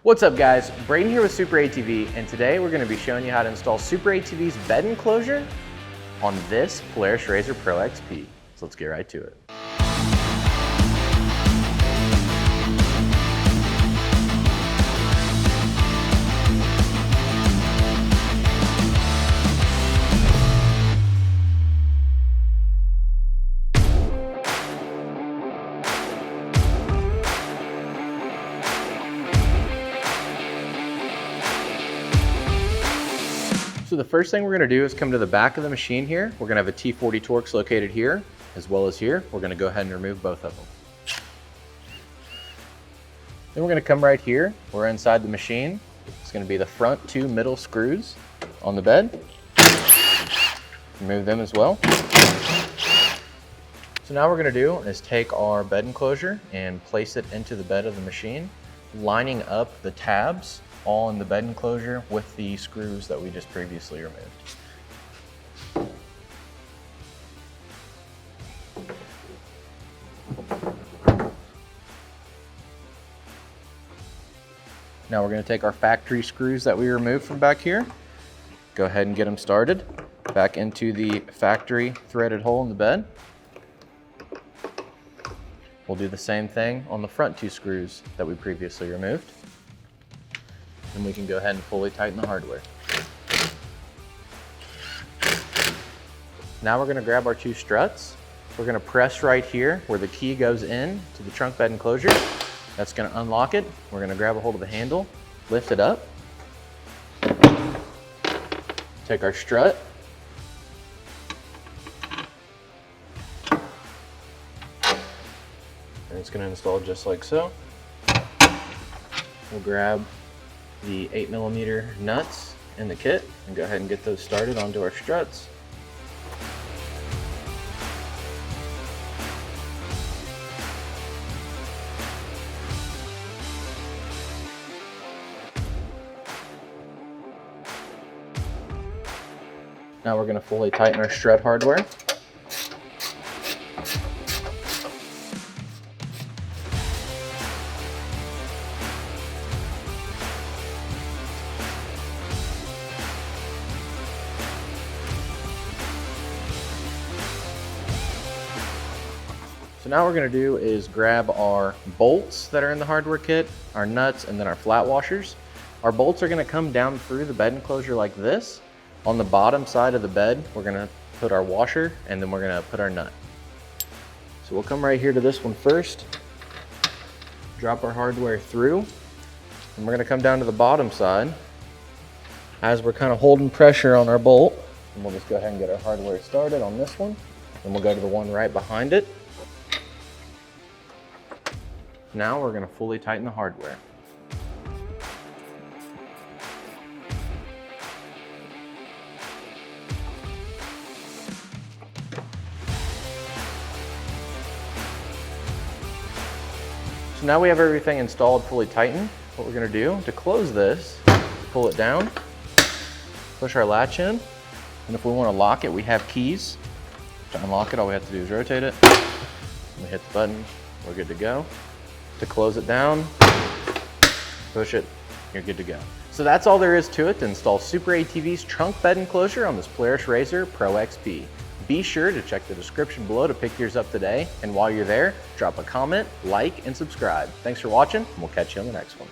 What's up guys, Braden here with SuperATV, and today we're going to be showing you how to install SuperATV's bed enclosure on this Polaris RZR Pro XP. So let's get right to it. So the first thing we're going to do is come to the back of the machine here. We're going to have a T40 Torx located here as well as here. We're going to go ahead and remove both of them. Then we're going to come right here. We're inside the machine. It's going to be the front two middle screws on the bed. Remove them as well. So now what we're going to do is take our bed enclosure and place it into the bed of the machine, lining up the tabs all in the bed enclosure with the screws that we just previously removed. Now we're going to take our factory screws that we removed from back here, go ahead and get them started back into the factory threaded hole in the bed. We'll do the same thing on the front two screws that we previously removed. And we can go ahead and fully tighten the hardware. Now we're going to grab our two struts. We're going to press right here where the key goes in to the trunk bed enclosure. That's going to unlock it. We're going to grab a hold of the handle, lift it up, take our strut, and it's going to install just like so. We'll grab the 8mm nuts in the kit and go ahead and get those started onto our struts. Now we're going to fully tighten our strut hardware. So now what we're going to do is grab our bolts that are in the hardware kit, our nuts, and then our flat washers. Our bolts are going to come down through the bed enclosure like this. On the bottom side of the bed, we're going to put our washer, and then we're going to put our nut. So we'll come right here to this one first, drop our hardware through, and we're going to come down to the bottom side as we're kind of holding pressure on our bolt. And we'll just go ahead and get our hardware started on this one, and we'll go to the one right behind it. Now we're going to fully tighten the hardware. So now we have everything installed, fully tightened. What we're going to do to close this, pull it down, push our latch in, and if we want to lock it, we have keys. To unlock it, all we have to do is rotate it. We hit the button, we're good to go. To close it down, push it, you're good to go. So that's all there is to it to install SuperATV's trunk bed enclosure on this Polaris RZR Pro XP. Be sure to check the description below to pick yours up today, and while you're there, drop a comment, like, and subscribe. Thanks for watching, and we'll catch you on the next one.